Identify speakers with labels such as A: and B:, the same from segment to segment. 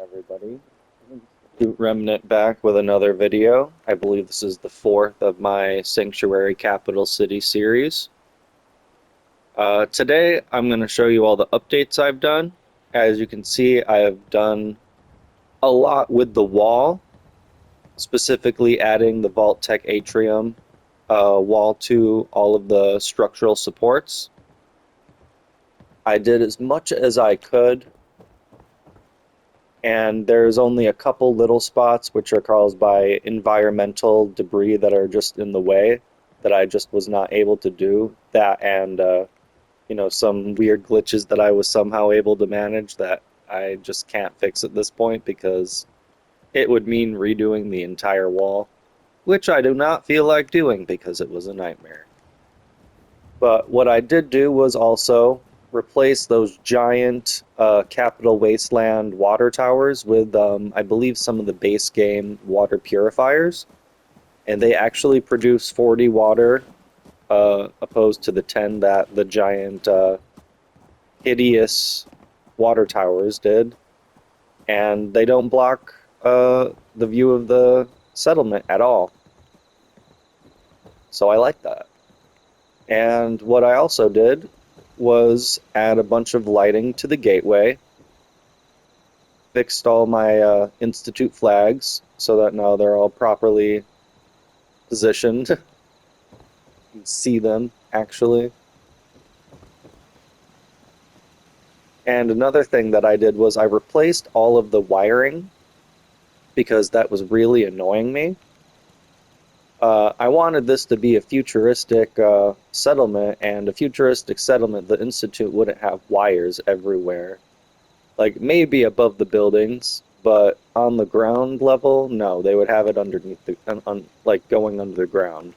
A: Everybody. Remnant back with another video. I believe this is the fourth of my Sanctuary Capital City series. Today I'm going to show you all the updates I've done. As you can see, I have done a lot with the wall, specifically adding the Vault Tech Atrium wall to all of the structural supports. I did as much as I could, and there's only a couple little spots which are caused by environmental debris that are just in the way that I just was not able to do. That and some weird glitches that I was somehow able to manage that I just can't fix at this point because it would mean redoing the entire wall, which I do not feel like doing because it was a nightmare. But what I did do was also replace those giant Capital Wasteland water towers with, I believe, some of the base game water purifiers. And they actually produce 40 water opposed to the 10 that the giant hideous water towers did. And they don't block the view of the settlement at all. So I like that. And what I also did was add a bunch of lighting to the gateway, fixed all my Institute flags so that now they're all properly positioned. You can see them, actually. And another thing that I did was I replaced all of the wiring because that was really annoying me. I wanted this to be a futuristic settlement, and a futuristic settlement, the Institute wouldn't have wires everywhere. Like, maybe above the buildings, but on the ground level, no, they would have it underneath like going under the ground.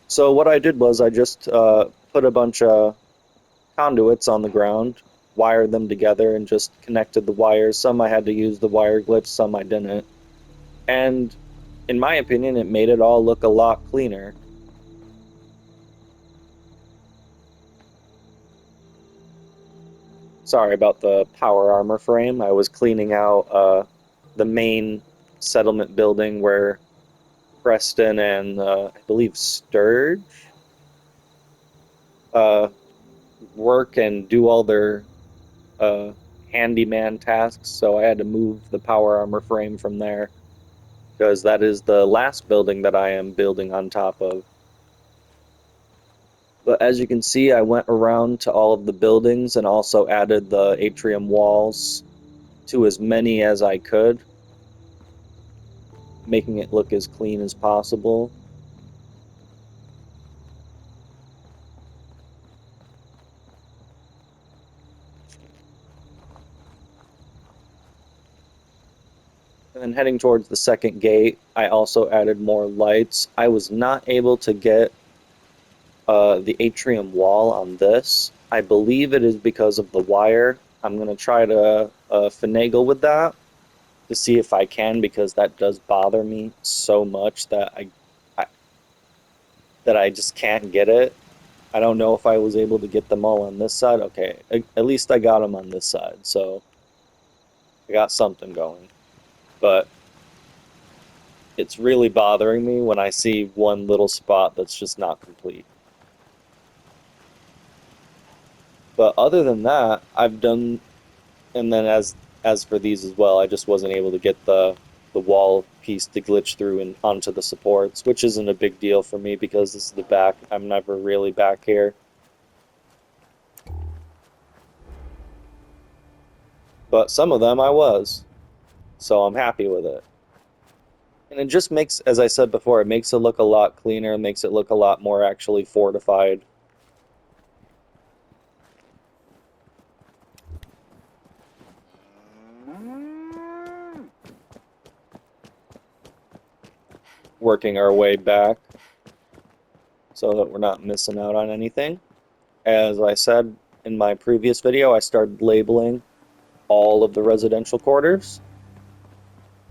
A: So what I did was I just put a bunch of conduits on the ground, wired them together, and just connected the wires. Some I had to use the wire glitch, some I didn't. And in my opinion, it made it all look a lot cleaner. Sorry about the power armor frame. I was cleaning out the main settlement building where Preston and I believe Sturge uh, work and do all their uh, handyman tasks. So I had to move the power armor frame from there because that is the last building that I am building on top of. But as you can see, I went around to all of the buildings and also added the atrium walls to as many as I could, making it look as clean as possible. And then heading towards the second gate, I also added more lights. I was not able to get the atrium wall on this. I believe it is because of the wire. I'm going to try to finagle with that to see if I can, because that does bother me so much that I that I just can't get it. I don't know if I was able to get them all on this side. Okay, at least I got them on this side, so I got something going. But it's really bothering me when I see one little spot that's just not complete. But other than that, I've done, and then as for these as well, I just wasn't able to get the wall piece to glitch through and onto the supports, which isn't a big deal for me because this is the back. I'm never really back here. But some of them I was, so I'm happy with it. And it just makes, as I said before, it makes it look a lot cleaner, it makes it look a lot more actually fortified. Working our way back so that we're not missing out on anything. As I said in my previous video, I started labeling all of the residential quarters.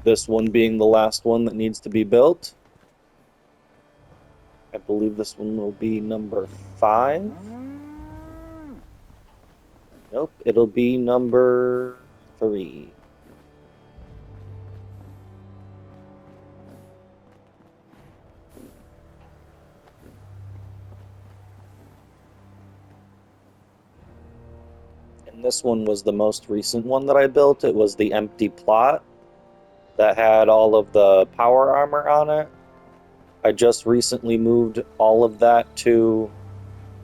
A: This one being the last one that needs to be built. I believe this one will be number 5. Nope, it'll be number 3. And this one was the most recent one that I built. It was the empty plot that had all of the power armor on it. I just recently moved all of that to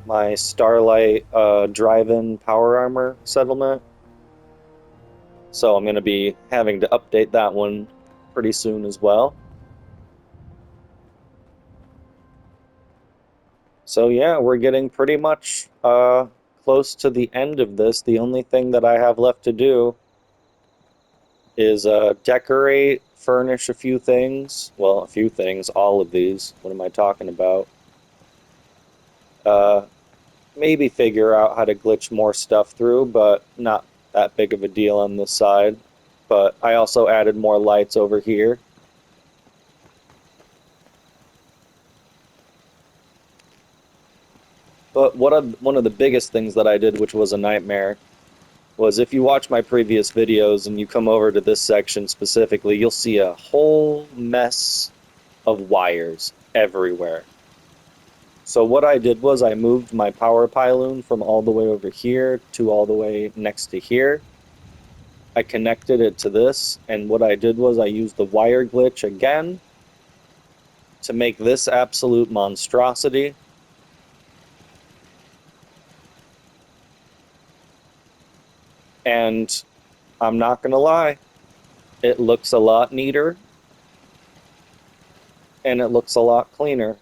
A: my Starlight drive-in power armor settlement. So I'm going to be having to update that one pretty soon as well. So yeah, we're getting pretty much close to the end of this. The only thing that I have left to do is decorate, furnish a few things. Well, a few things, all of these. What am I talking about? Uh, Maybe figure out how to glitch more stuff through, but not that big of a deal on this side. But I also added more lights over here. But one of the biggest things that I did, which was a nightmare, was if you watch my previous videos and you come over to this section specifically, you'll see a whole mess of wires everywhere. So what I did was I moved my power pylon from all the way over here to all the way next to here. I connected it to this, and what I did was I used the wire glitch again to make this absolute monstrosity. And I'm not gonna lie, it looks a lot neater and it looks a lot cleaner.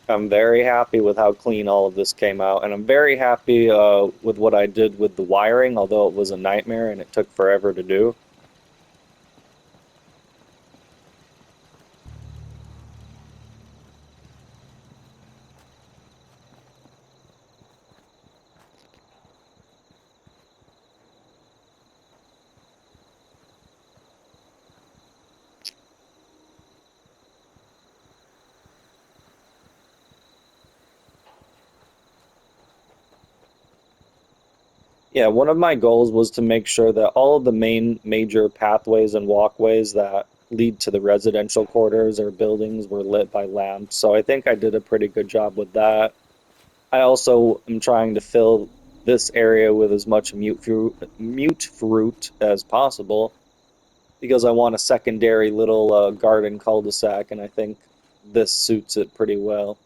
A: I'm very happy with how clean all of this came out, and I'm very happy with what I did with the wiring, although it was a nightmare and it took forever to do. Yeah, one of my goals was to make sure that all of the main major pathways and walkways that lead to the residential quarters or buildings were lit by lamps, so I think I did a pretty good job with that. I also am trying to fill this area with as much mute fruit as possible because I want a secondary little garden cul-de-sac, and I think this suits it pretty well.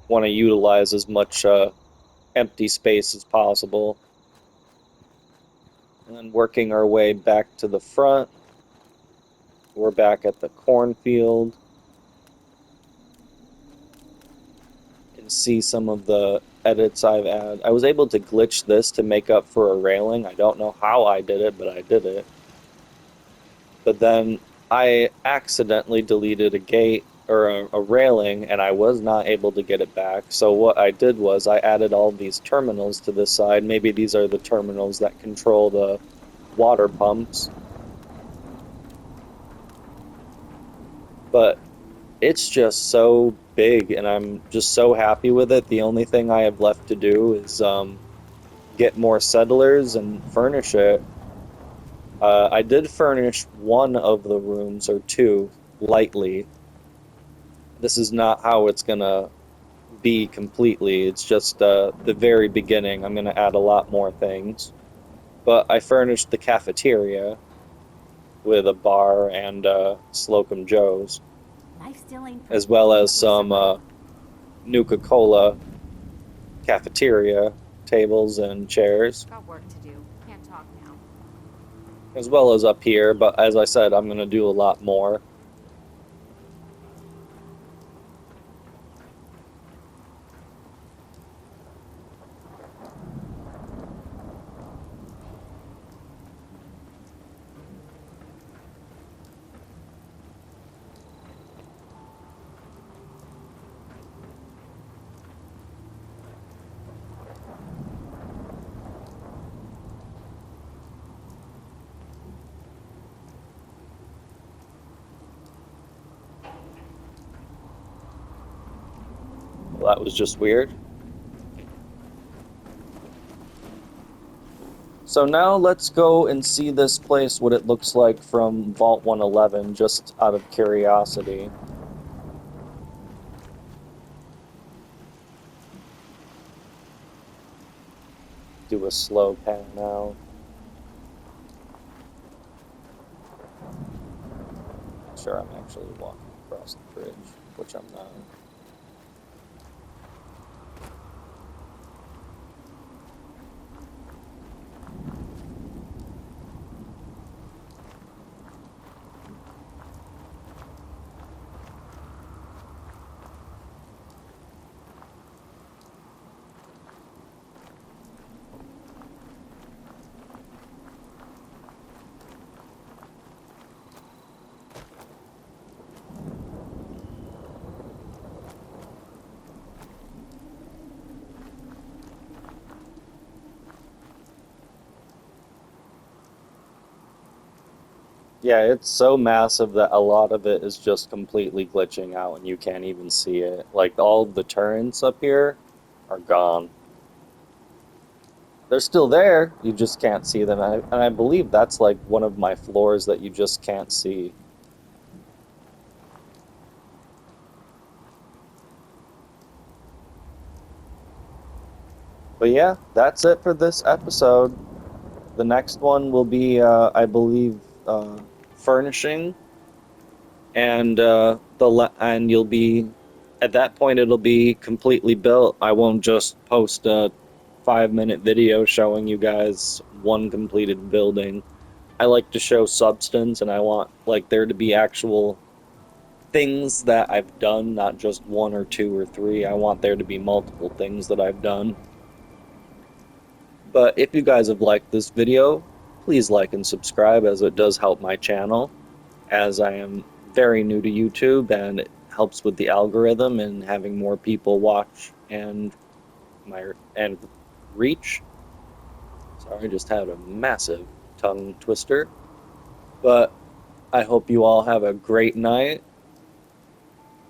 A: Want to utilize as much empty space as possible. And then working our way back to the front, we're back at the cornfield. You can see some of the edits I've added. I was able to glitch this to make up for a railing. I don't know how I did it, but I did it. But then I accidentally deleted a gate or a railing and I was not able to get it back. So what I did was I added all these terminals to this side. Maybe these are the terminals that control the water pumps. But it's just so big and I'm just so happy with it. The only thing I have left to do is get more settlers and furnish it. I did furnish one of the rooms or two lightly. This is not how it's gonna be completely. It's just the very beginning. I'm gonna add a lot more things. But I furnished the cafeteria with a bar and Slocum Joe's,
B: Life still ain't
A: as
B: pretty,
A: well as
B: but we're
A: some
B: surviving.
A: Nuka-Cola cafeteria tables and chairs,
B: Got work to do. Can't talk now.
A: as well as up here. But as I said, I'm gonna do a lot more. Well, that was just weird. So now let's go and see this place, what it looks like from Vault 111, just out of curiosity. Do a slow pan now. Sure, I'm actually walking across the bridge, which I'm not. Yeah, it's so massive that a lot of it is just completely glitching out and you can't even see it. Like all the turrets up here are gone. They're still there, you just can't see them. And I believe that's like one of my floors that you just can't see. But yeah, that's it for this episode. The next one will be, I believe, furnishing, and and you'll be at that point it'll be completely built. I won't just post a 5 minute video showing you guys one completed building. I like to show substance, and I want like there to be actual things that I've done, not just one or two or three. I want there to be multiple things that I've done. But if you guys have liked this video, please like and subscribe, as it does help my channel, as I am very new to YouTube and it helps with the algorithm and having more people watch and reach. Sorry, I just had a massive tongue twister. But I hope you all have a great night,